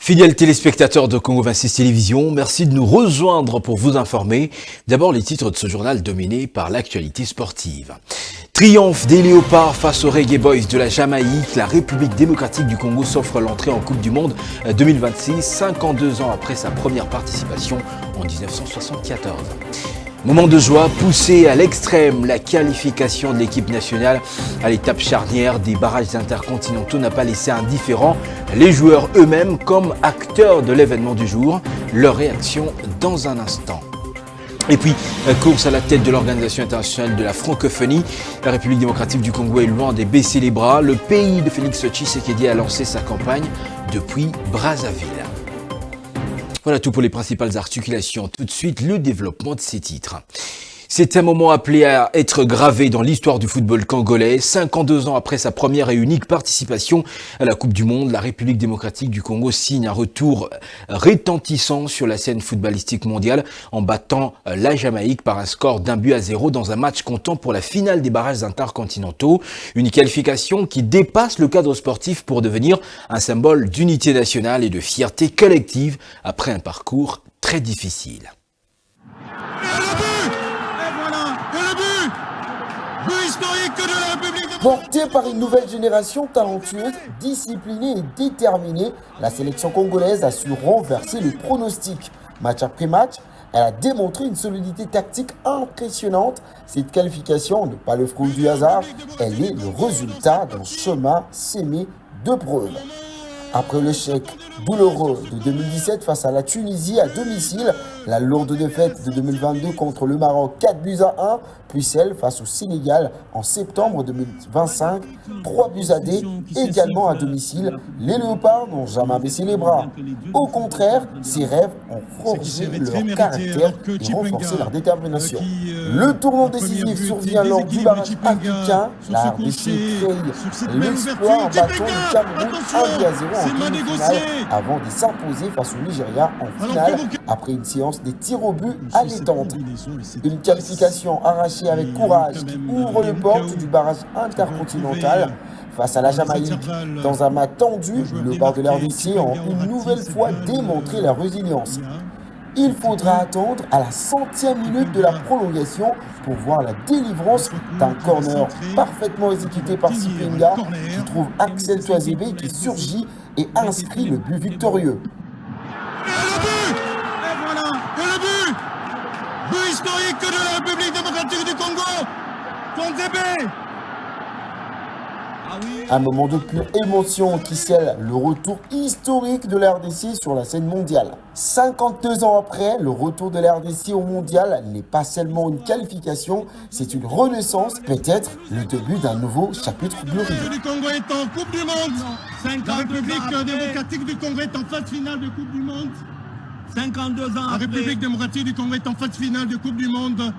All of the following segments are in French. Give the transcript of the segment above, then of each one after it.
Fidèles téléspectateurs de Congo 26 Télévision, merci de nous rejoindre pour vous informer. D'abord, les titres de ce journal dominé par l'actualité sportive. Triomphe des Léopards face aux Reggae Boys de la Jamaïque. La République démocratique du Congo s'offre l'entrée en Coupe du Monde 2026, 52 ans après sa première participation en 1974. Moment de joie, poussé à l'extrême, la qualification de l'équipe nationale à l'étape charnière des barrages intercontinentaux n'a pas laissé indifférents les joueurs eux-mêmes comme acteurs de l'événement du jour. Leur réaction dans un instant. Et puis, course à la tête de l'Organisation internationale de la francophonie. La République démocratique du Congo est loin de baisser les bras. Le pays de Félix Tshisekedi a lancé sa campagne depuis Brazzaville. Voilà tout pour les principales articulations. Tout de suite, le développement de ces titres. C'est un moment appelé à être gravé dans l'histoire du football congolais. 52 ans après sa première et unique participation à la Coupe du Monde, la République démocratique du Congo signe un retour retentissant sur la scène footballistique mondiale en battant la Jamaïque par un score d'1-0 dans un match comptant pour la finale des barrages intercontinentaux. Une qualification qui dépasse le cadre sportif pour devenir un symbole d'unité nationale et de fierté collective après un parcours très difficile. Portée par une nouvelle génération talentueuse, disciplinée et déterminée, la sélection congolaise a su renverser les pronostics. Match après match, elle a démontré une solidité tactique impressionnante. Cette qualification n'est pas le fruit du hasard, elle est le résultat d'un chemin semé de preuves. Après l'échec douloureux de 2017 face à la Tunisie à domicile, la lourde défaite de 2022 contre le Maroc 4-1, puis celle face au Sénégal en septembre 2025, 3-2 également à domicile, les Léopards n'ont jamais baissé les bras. Au contraire, ces rêves ont forgé leur caractère et renforcé leur détermination. Le tournant décisif survient lors du barrage africain. La RDC crée l'exploit en battant le Cameroun 1-0 en demi-finale avant de s'imposer face au Nigeria en finale après une séance des tirs au but allétante. Une qualification arrachée avec courage qui ouvre les portes du barrage intercontinental face à la Jamaïque. Dans un match tendu, le bord de l'RDC ont une nouvelle fois démontré leur résilience. Il faudra attendre à la 100e minute de la prolongation pour voir la délivrance d'un corner parfaitement exécuté par Sipenga qui trouve Axel Touazébé qui surgit et inscrit le but victorieux. Et le but! Et voilà! Et le but! But historique de la République démocratique du Congo! Touazébé! Un moment de pure émotion qui scelle le retour historique de la RDC sur la scène mondiale. 52 ans après, le retour de la RDC au mondial n'est pas seulement une qualification, c'est une renaissance, peut-être le début d'un nouveau chapitre glorieux. Le Congo est en Coupe du Monde. La République démocratique du Congo est en phase finale de Coupe du Monde. 52 ans après. La République démocratique du Congo est en phase finale de Coupe du Monde.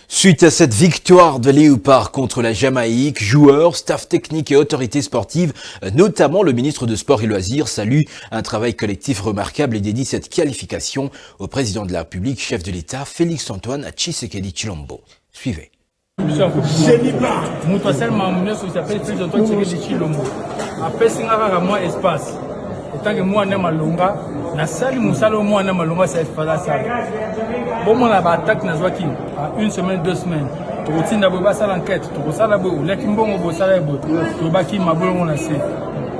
Suite à cette victoire de Léopard contre la Jamaïque, joueurs, staff technique et autorités sportives, notamment le ministre de Sport et Loisirs, saluent un travail collectif remarquable et dédie cette qualification au président de la République, chef de l'État, Félix-Antoine Tshisekedi Tshilombo. Suivez. Tant que moi na malonga na sali musalo moi na malonga c'est pas ça bon moi la attaque na zwaki à une semaine 2 semaines to tinda bo ba sala enquête to sala bo la kimbongo bo sala bo to baki mabolongo na c'est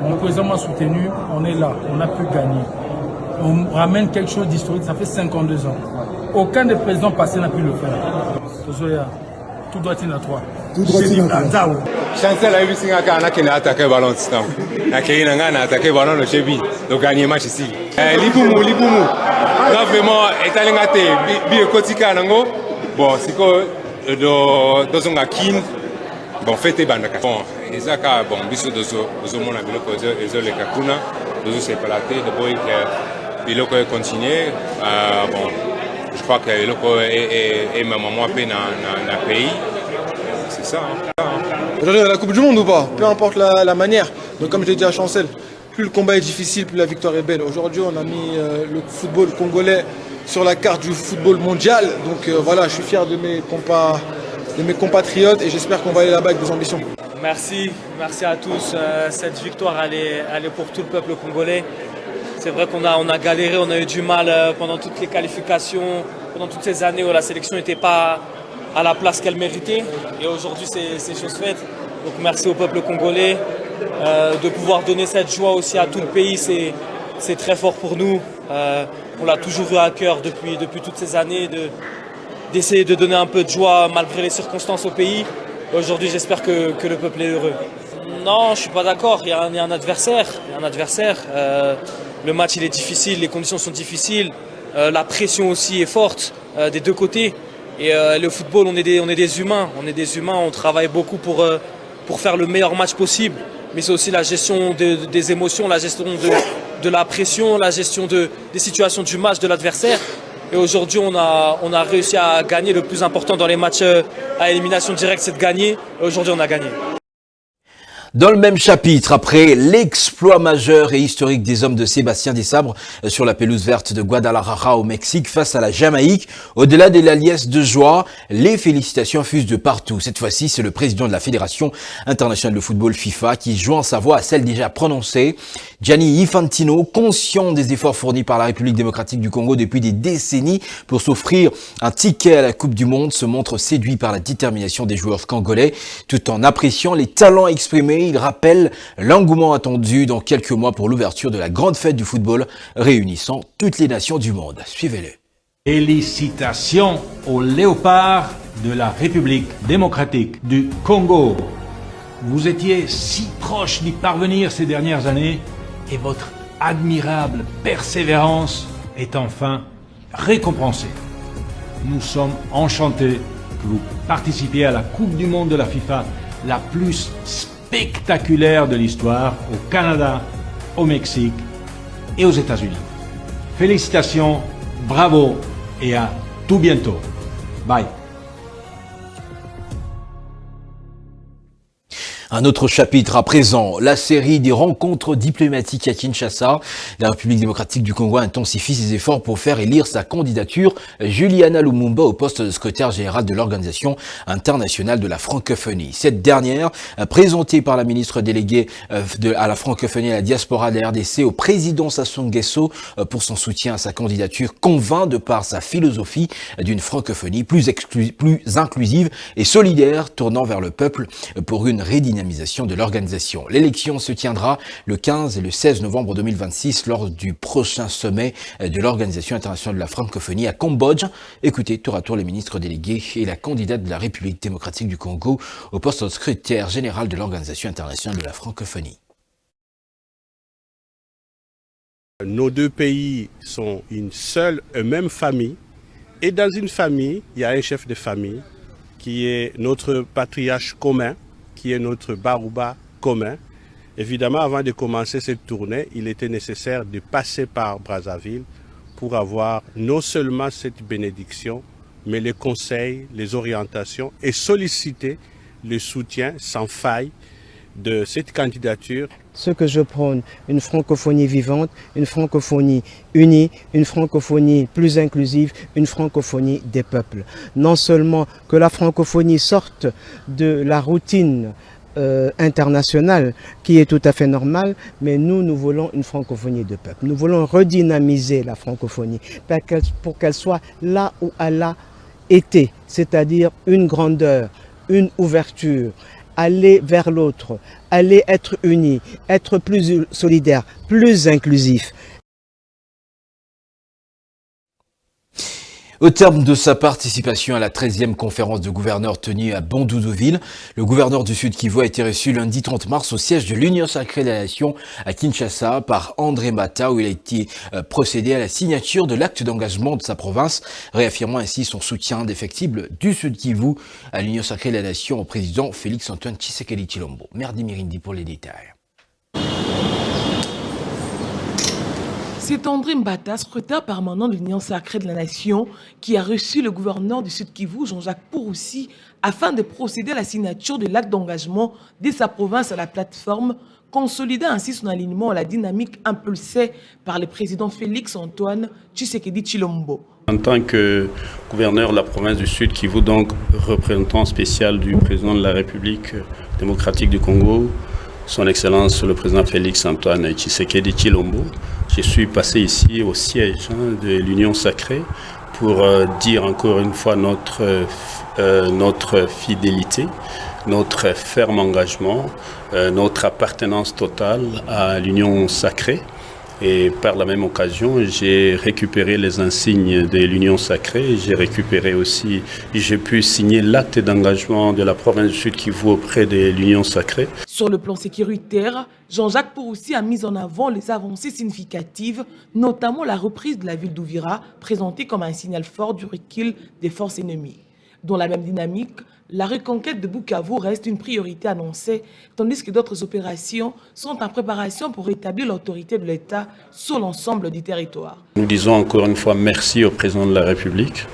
mon président m'a soutenu, on est là, on a pu gagner, on ramène quelque chose d'historique, ça fait 52 ans, aucun des présidents passés n'a pu le faire. Tout doit être à toi. Chancel a eu 5 ans à attaquer le ballon. A attaqué le ballon, le Chebi, donc gagner le match ici. Liboumou. Là, vraiment, étalingate, biocotica, nango. Bon, c'est que dans son akin, bon, fête bandaka. Bon, et ça, bon, biso dozo mon abilo kozo, ezo le kakuna, dozo se palaté, de boy que biloko continuer. Bon, je crois que biloko est même moins peu dans le pays. C'est ça. Aujourd'hui, on a la Coupe du Monde ou pas? Peu importe la manière. Donc, comme je l'ai dit à Chancel, plus le combat est difficile, plus la victoire est belle. Aujourd'hui, on a mis le football congolais sur la carte du football mondial. Donc voilà, je suis fier de mes compatriotes et j'espère qu'on va aller là-bas avec des ambitions. Merci à tous. Cette victoire, elle est pour tout le peuple congolais. C'est vrai qu'on a galéré, on a eu du mal pendant toutes les qualifications, pendant toutes ces années où la sélection n'était pas à la place qu'elle méritait. Et aujourd'hui, c'est chose faite. Donc merci au peuple congolais. De pouvoir donner cette joie aussi à tout le pays, c'est très fort pour nous. On l'a toujours eu à cœur depuis toutes ces années d'essayer de donner un peu de joie malgré les circonstances au pays. Aujourd'hui, j'espère que le peuple est heureux. Non, je ne suis pas d'accord. Il y a un adversaire. Le match, il est difficile, les conditions sont difficiles. La pression aussi est forte des deux côtés. Et le football, on est des humains. On travaille beaucoup pour faire le meilleur match possible. Mais c'est aussi la gestion des émotions, la gestion de la pression, la gestion des situations du match de l'adversaire. Et aujourd'hui, on a réussi à gagner. Le plus important dans les matchs à élimination directe, c'est de gagner. Et aujourd'hui, on a gagné. Dans le même chapitre, après l'exploit majeur et historique des hommes de Sébastien Desabre sur la pelouse verte de Guadalajara au Mexique face à la Jamaïque, au-delà de la liesse de joie, les félicitations fusent de partout. Cette fois-ci, c'est le président de la Fédération internationale de football FIFA qui joint sa voix à celle déjà prononcée. Gianni Infantino, conscient des efforts fournis par la République démocratique du Congo depuis des décennies pour s'offrir un ticket à la Coupe du Monde, se montre séduit par la détermination des joueurs congolais, tout en appréciant les talents exprimés. Il rappelle l'engouement attendu dans quelques mois pour l'ouverture de la grande fête du football réunissant toutes les nations du monde. Suivez-le. Félicitations aux léopards de la République démocratique du Congo. Vous étiez si proche d'y parvenir ces dernières années et votre admirable persévérance est enfin récompensée. Nous sommes enchantés que vous participiez à la Coupe du Monde de la FIFA, la plus spectaculaire de l'histoire, au Canada, au Mexique et aux États-Unis. Félicitations, bravo et à tout bientôt. Bye. Un autre chapitre à présent, la série des rencontres diplomatiques à Kinshasa. La République démocratique du Congo intensifie ses efforts pour faire élire sa candidature Juliana Lumumba au poste de secrétaire général de l'Organisation internationale de la francophonie. Cette dernière, présentée par la ministre déléguée à la francophonie et à la diaspora de la RDC au président Sassou Nguesso pour son soutien à sa candidature, convainc de par sa philosophie d'une francophonie plus inclusive et solidaire, tournant vers le peuple pour une redynamisation de l'organisation. L'élection se tiendra le 15 et le 16 novembre 2026 lors du prochain sommet de l'Organisation internationale de la francophonie à Cambodge. Écoutez tour à tour les ministres délégués et la candidate de la République démocratique du Congo au poste de secrétaire général de l'Organisation internationale de la francophonie. Nos deux pays sont une seule et même famille. Et dans une famille, il y a un chef de famille qui est notre patriarche commun, qui est notre Barouba commun. Évidemment, avant de commencer cette tournée, il était nécessaire de passer par Brazzaville pour avoir non seulement cette bénédiction, mais les conseils, les orientations et solliciter le soutien sans faille de cette candidature. Ce que je prône, une francophonie vivante, une francophonie unie, une francophonie plus inclusive, une francophonie des peuples. Non seulement que la francophonie sorte de la routine internationale qui est tout à fait normale, mais nous voulons une francophonie de peuple. Nous voulons redynamiser la francophonie pour qu'elle soit là où elle a été, c'est-à-dire une grandeur, une ouverture, aller vers l'autre, aller être unis, être plus solidaire, plus inclusif. Au terme de sa participation à la 13e conférence de gouverneurs tenue à Bondoudoville, le gouverneur du Sud Kivu a été reçu lundi 30 mars au siège de l'Union sacrée de la Nation à Kinshasa par André Mata, où il a été procédé à la signature de l'acte d'engagement de sa province, réaffirmant ainsi son soutien indéfectible du Sud Kivu à l'Union sacrée de la Nation au président Félix-Antoine Tshisekedi Tshilombo. Merdi Mirindi pour les détails. C'est André Mbata, secrétaire permanent de l'Union sacrée de la Nation, qui a reçu le gouverneur du Sud Kivu, Jean-Jacques Pouroussi, afin de procéder à la signature de l'acte d'engagement de sa province à la plateforme, consolidant ainsi son alignement à la dynamique impulsée par le président Félix-Antoine Tshisekedi Tshilombo. En tant que gouverneur de la province du Sud Kivu, donc représentant spécial du président de la République démocratique du Congo, son Excellence le président Félix Antoine Tshisekedi Tshilombo, je suis passé ici au siège de l'Union Sacrée pour dire encore une fois notre fidélité, notre ferme engagement, notre appartenance totale à l'Union Sacrée. Et par la même occasion, j'ai récupéré les insignes de l'Union Sacrée. J'ai récupéré aussi, j'ai pu signer l'acte d'engagement de la province du Sud Kivu auprès de l'Union Sacrée. Sur le plan sécuritaire, Jean-Jacques Pouroussi a mis en avant les avancées significatives, notamment la reprise de la ville d'Ouvira, présentée comme un signal fort du recul des forces ennemies. Dans la même dynamique, la reconquête de Bukavu reste une priorité annoncée, tandis que d'autres opérations sont en préparation pour rétablir l'autorité de l'État sur l'ensemble du territoire. Nous disons encore une fois merci au président de la République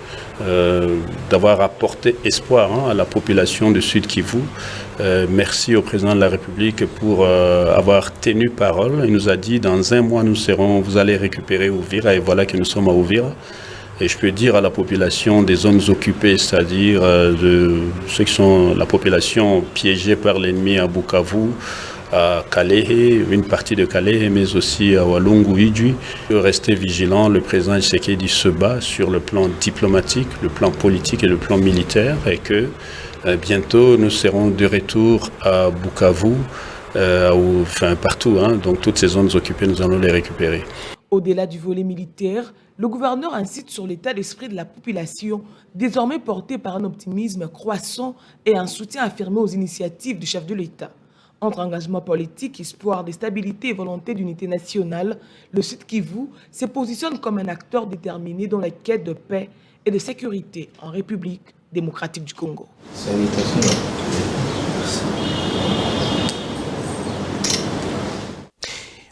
d'avoir apporté espoir à la population du Sud Kivu. Merci au président de la République pour avoir tenu parole. Il nous a dit dans 1 mois vous allez récupérer Ouvira, et voilà que nous sommes à Ouvira. Et je peux dire à la population des zones occupées, c'est-à-dire de ceux qui sont la population piégée par l'ennemi à Bukavu, à Kalehe, une partie de Kalehe, mais aussi à Walungu-Idjwi, de rester vigilant. Le président Tshisekedi se bat sur le plan diplomatique, le plan politique et le plan militaire, et que bientôt nous serons de retour à Bukavu, enfin partout, donc toutes ces zones occupées, nous allons les récupérer. Au-delà du volet militaire, le gouverneur incite sur l'état d'esprit de la population, désormais porté par un optimisme croissant et un soutien affirmé aux initiatives du chef de l'État. Entre engagement politique, espoir de stabilité et volonté d'unité nationale, le Sud Kivu se positionne comme un acteur déterminé dans la quête de paix et de sécurité en République démocratique du Congo. Salutations.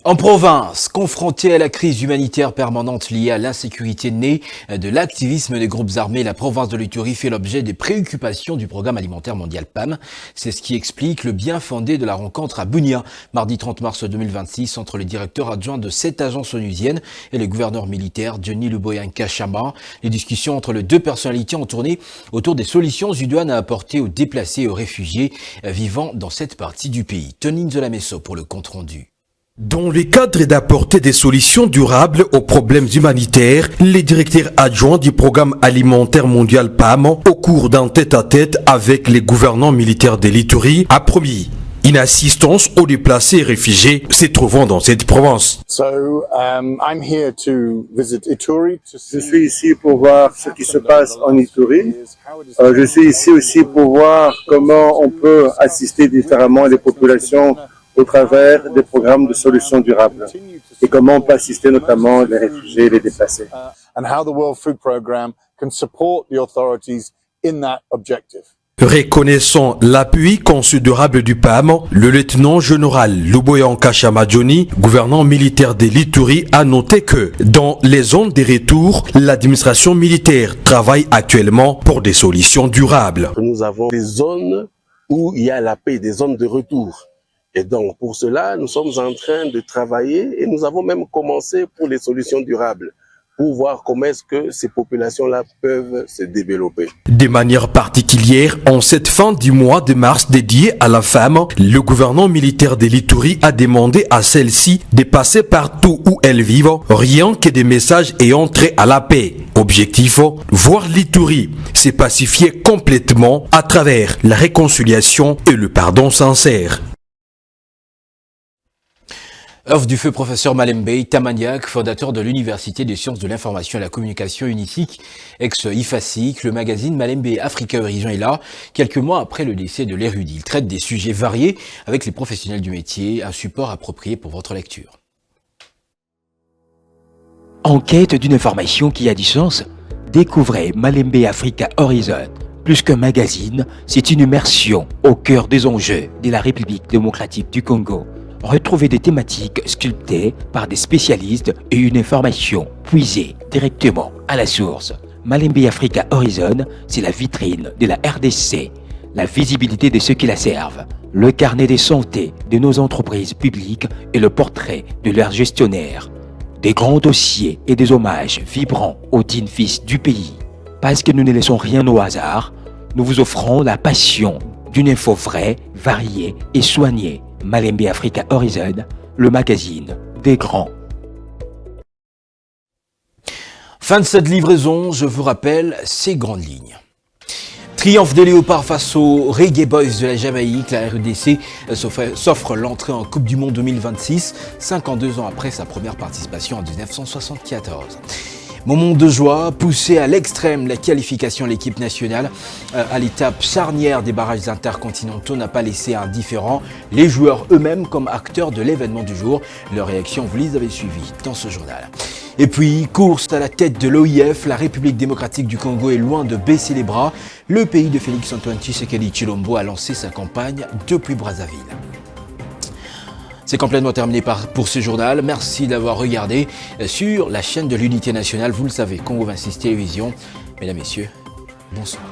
En province, confrontée à la crise humanitaire permanente liée à l'insécurité née de l'activisme des groupes armés, la province de l'Ituri fait l'objet des préoccupations du Programme alimentaire mondial PAM. C'est ce qui explique le bien fondé de la rencontre à Bunia, mardi 30 mars 2026, entre le directeur adjoint de cette agence onusienne et le gouverneur militaire Johnny Luboyan Kachama. Les discussions entre les deux personnalités ont tourné autour des solutions idoines à apporter aux déplacés et aux réfugiés vivant dans cette partie du pays. Tony Nzolameso pour le compte-rendu. Dans le cadre d'apporter des solutions durables aux problèmes humanitaires, les directeurs adjoints du Programme alimentaire mondial PAM, au cours d'un tête-à-tête avec les gouvernants militaires de l'Ituri, a promis une assistance aux déplacés et réfugiés se trouvant dans cette province. Je suis ici pour voir ce qui se passe en Ituri. Je suis ici aussi pour voir comment on peut assister différemment les populations au travers des programmes de solutions durables et comment on peut assister notamment les réfugiés et les déplacés. Reconnaissant l'appui considérable du PAM, le lieutenant-général Luboyan Kachama Johnny, gouverneur militaire de l'Ituri, a noté que dans les zones de retour, l'administration militaire travaille actuellement pour des solutions durables. Nous avons des zones où il y a la paix, des zones de retour. Et donc, pour cela, nous sommes en train de travailler et nous avons même commencé pour les solutions durables, pour voir comment est-ce que ces populations-là peuvent se développer. De manière particulière, en cette fin du mois de mars dédié à la femme, le gouvernement militaire de l'Ituri a demandé à celle-ci de passer partout où elles vivent, rien que des messages ayant trait à la paix. Objectif, voir l'Ituri se pacifier complètement à travers la réconciliation et le pardon sincère. Œuvre du feu professeur Malembe Tamaniak, fondateur de l'Université des sciences de l'information et la communication UNIFIC, ex-IFACIC, le magazine Malembe Africa Horizon est là, quelques mois après le décès de l'érudit. Il traite des sujets variés avec les professionnels du métier, un support approprié pour votre lecture. En quête d'une information qui a du sens, découvrez Malembe Africa Horizon. Plus qu'un magazine, c'est une immersion au cœur des enjeux de la République démocratique du Congo. Retrouvez des thématiques sculptées par des spécialistes et une information puisée directement à la source. Malembe Africa Horizon, c'est la vitrine de la RDC, la visibilité de ceux qui la servent, le carnet de santé de nos entreprises publiques et le portrait de leurs gestionnaires. Des grands dossiers et des hommages vibrants aux dignes fils du pays. Parce que nous ne laissons rien au hasard, nous vous offrons la passion d'une info vraie, variée et soignée. Malembe Africa Horizon, le magazine des grands. Fin de cette livraison, je vous rappelle ces grandes lignes. Triomphe des Léopards face aux Reggae Boys de la Jamaïque, la RDC s'offre l'entrée en Coupe du Monde 2026, 52 ans après sa première participation en 1974. Moment de joie, poussé à l'extrême, la qualification de l'équipe nationale à l'étape charnière des barrages intercontinentaux n'a pas laissé indifférent les joueurs eux-mêmes comme acteurs de l'événement du jour. Leur réaction, vous les avez suivies dans ce journal. Et puis, course à la tête de l'OIF, la République démocratique du Congo est loin de baisser les bras. Le pays de Félix-Antoine Tshisekedi Tshilombo a lancé sa campagne depuis Brazzaville. C'est complètement terminé pour ce journal. Merci d'avoir regardé sur la chaîne de l'Unité nationale. Vous le savez, Congo 26 Télévision. Mesdames, Messieurs, bonsoir.